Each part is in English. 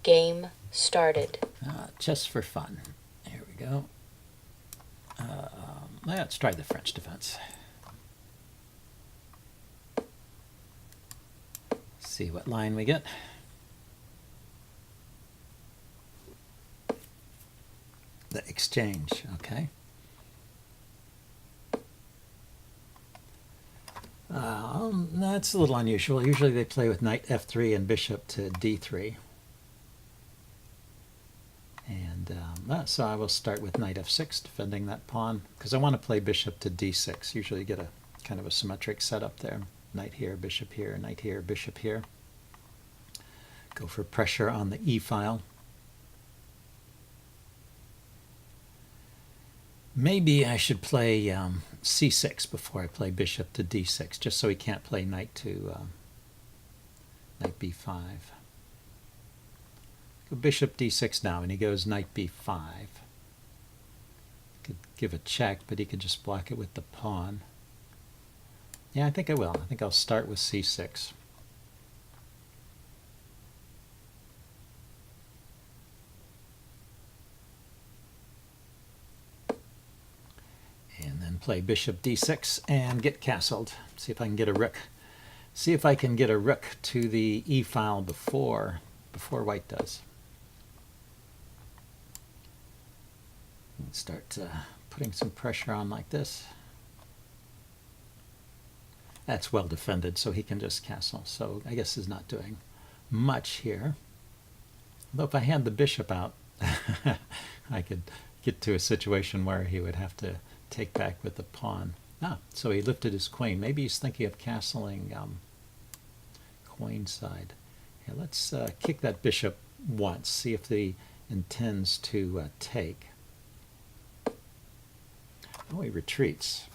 Game started. Just for fun. Here we go. Let's try the French defense. See what line we get. The exchange, okay. That's a little unusual. Usually they play with knight f3 and bishop to d3. And so I will start with knight f6, defending that pawn, because I want to play bishop to d6. Usually you get a kind of a symmetric setup there. Knight here, bishop here, knight here, bishop here. Go for pressure on the e file. Maybe I should play c6 before I play bishop to d6, just so he can't play knight to knight b5. Go bishop d6 now, and he goes knight b5. Could give a check, but he could just block it with the pawn. Yeah, I think I will. I think I'll start with c6. And then play bishop d6 and get castled. See if I can get a rook. See if I can get a rook to the e file before white does. And start putting some pressure on like this. That's well defended, so he can just castle. So I guess he's not doing much here. Though if I had the bishop out, I could get to a situation where he would have to take back with the pawn. So he lifted his queen. Maybe he's thinking of castling queen side. Here, let's kick that bishop once, see if he intends to take. Oh, he retreats.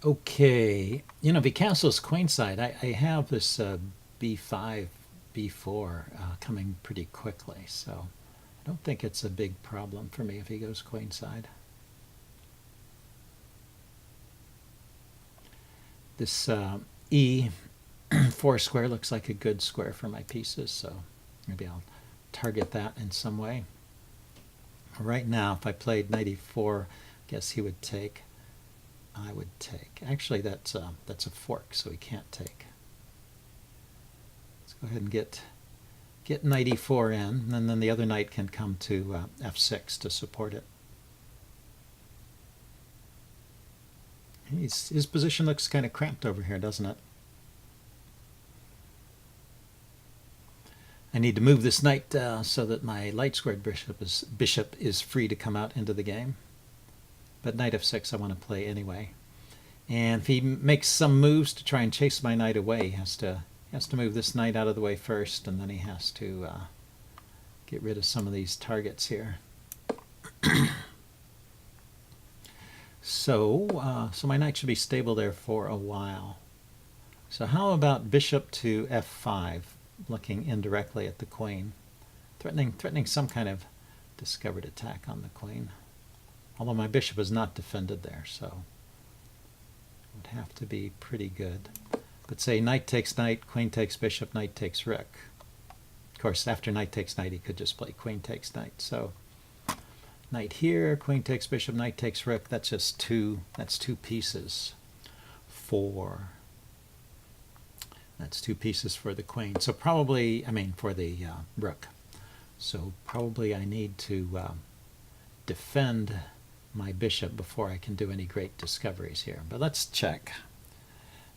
Okay, you know, if he castles queenside, I have this b5, b4 coming pretty quickly, so I don't think it's a big problem for me if he goes queenside. This e4 square looks like a good square for my pieces, so maybe I'll target that in some way. Right now, if I played knight e4, I guess he would take. I would take. Actually, that's a fork, so he can't take. Let's go ahead and get knight e4 in, and then the other knight can come to f6 to support it. His position looks kind of cramped over here, doesn't it? I need to move this knight so that my light-squared bishop is free to come out into the game. But knight f6 I want to play anyway. And if he makes some moves to try and chase my knight away, he has to move this knight out of the way first, and then he has to get rid of some of these targets here. So my knight should be stable there for a while. So how about bishop to f5, looking indirectly at the queen, threatening some kind of discovered attack on the queen. Although my bishop is not defended there, so it would have to be pretty good. But say knight takes knight, queen takes bishop, knight takes rook. Of course, after knight takes knight, he could just play queen takes knight. So knight here, queen takes bishop, knight takes rook. That's just that's two pieces for. That's two pieces for the queen. So probably, for the rook. So probably I need to defend my bishop before I can do any great discoveries here. But let's check.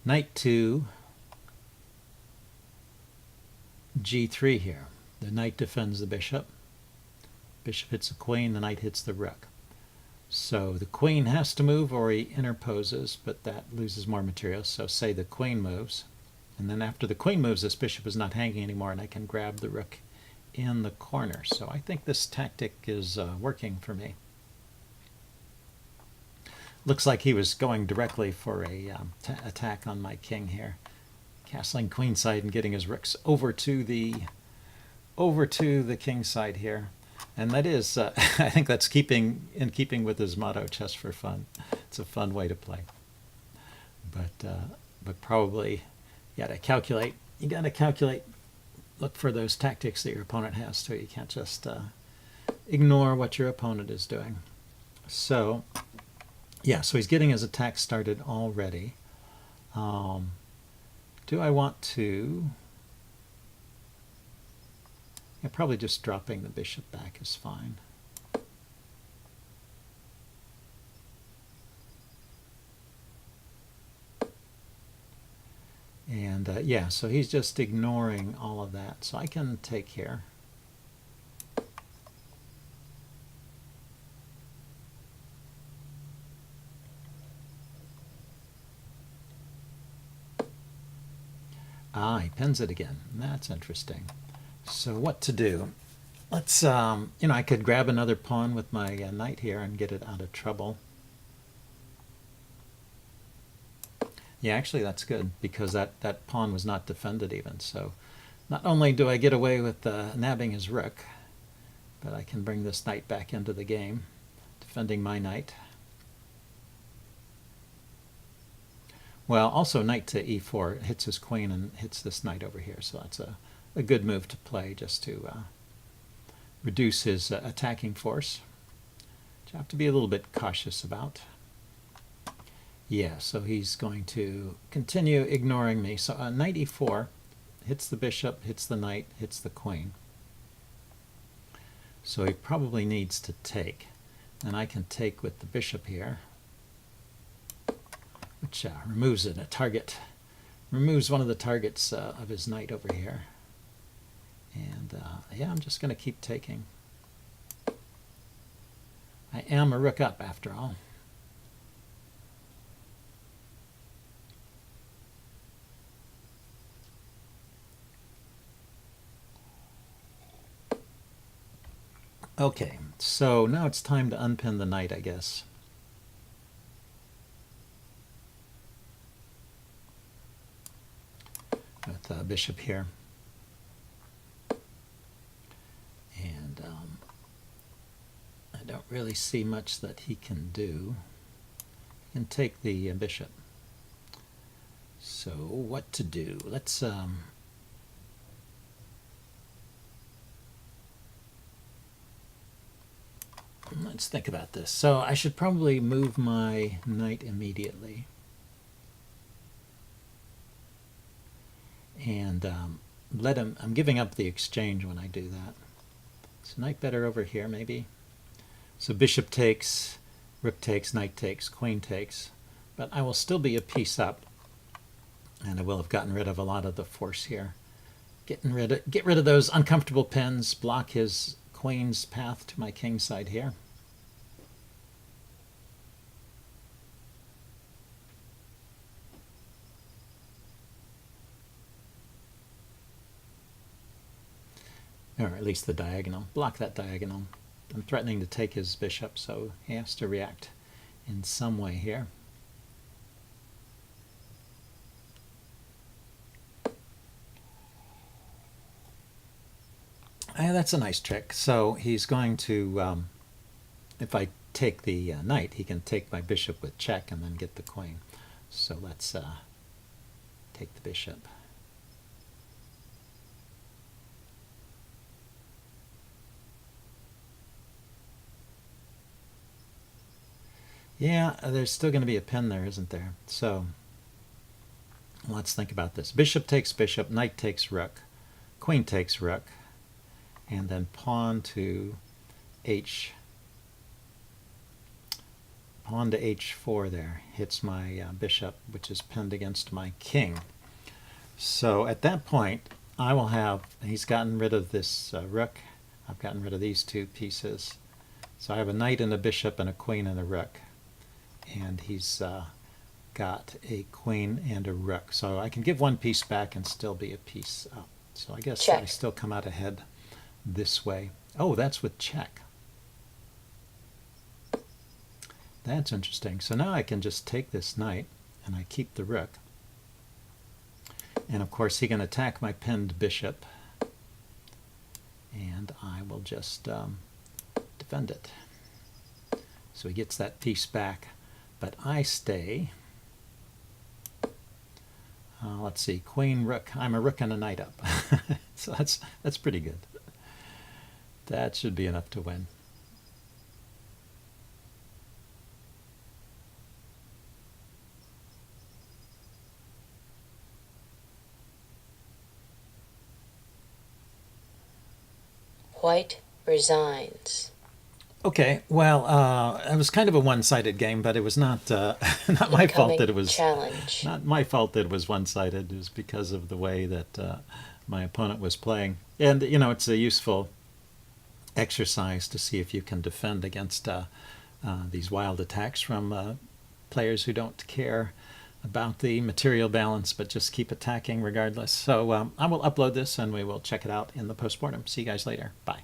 Knight to g3 here. The knight defends the bishop. Bishop hits the queen, the knight hits the rook. So the queen has to move or he interposes, but that loses more material. So say the queen moves. And then after the queen moves, this bishop is not hanging anymore, and I can grab the rook in the corner. So I think this tactic is working for me. Looks like he was going directly for a attack on my king here, castling queenside and getting his rooks over to the king side here, and that is I think that's in keeping with his motto, chess for fun. It's a fun way to play, but probably you got to calculate look for those tactics that your opponent has too. You can't just ignore what your opponent is doing. So, yeah, so he's getting his attack started already. Do I want to... Yeah, probably just dropping the bishop back is fine. And yeah, so he's just ignoring all of that. So I can take here. Ah, he pins it again. That's interesting. So what to do? Let's, you know, I could grab another pawn with my knight here and get it out of trouble. Yeah, actually that's good, because that pawn was not defended even. So not only do I get away with nabbing his rook, but I can bring this knight back into the game, defending my knight. Well, also knight to e4 hits his queen and hits this knight over here, so that's a good move to play, just to reduce his attacking force, which I have to be a little bit cautious about. Yeah, so he's going to continue ignoring me. So knight e4 hits the bishop, hits the knight, hits the queen. So he probably needs to take. And I can take with the bishop here, which removes a target, removes one of the targets of his knight over here. And yeah, I'm just going to keep taking. I am a rook up after all. Okay, so now it's time to unpin the knight, I guess. With bishop here. And I don't really see much that he can do. He can take the bishop. So what to do? Let's think about this. So I should probably move my knight immediately. And let him, I'm giving up the exchange when I do that. So knight better over here maybe. So bishop takes, rook takes, knight takes, queen takes. But I will still be a piece up. And I will have gotten rid of a lot of the force here. Get rid of those uncomfortable pins, block his queen's path to my king's side here. Or at least the diagonal. Block that diagonal. I'm threatening to take his bishop, so he has to react in some way here. That's a nice trick. So he's going to, if I take the knight, he can take my bishop with check and then get the queen. So let's take the bishop. Yeah, there's still going to be a pin there, isn't there? So let's think about this. Bishop takes bishop, knight takes rook, queen takes rook, and then pawn to h4 there hits my bishop, which is pinned against my king. So at that point, I will have, he's gotten rid of this rook. I've gotten rid of these two pieces. So I have a knight and a bishop and a queen and a rook. And he's got a queen and a rook. So I can give one piece back and still be a piece up. So I guess I still come out ahead this way. Oh, that's with check. That's interesting. So now I can just take this knight and I keep the rook. And of course he can attack my pinned bishop. And I will just defend it. So he gets that piece back. But I stay. Let's see, queen, rook. I'm a rook and a knight up. So that's pretty good. That should be enough to win. White resigns. Okay, well, it was kind of a one-sided game, but it was not not my fault that it was challenge. not my fault that it was one-sided. It was because of the way that my opponent was playing, and you know, it's a useful exercise to see if you can defend against these wild attacks from players who don't care about the material balance but just keep attacking regardless. So I will upload this and we will check it out in the postmortem. See you guys later. Bye.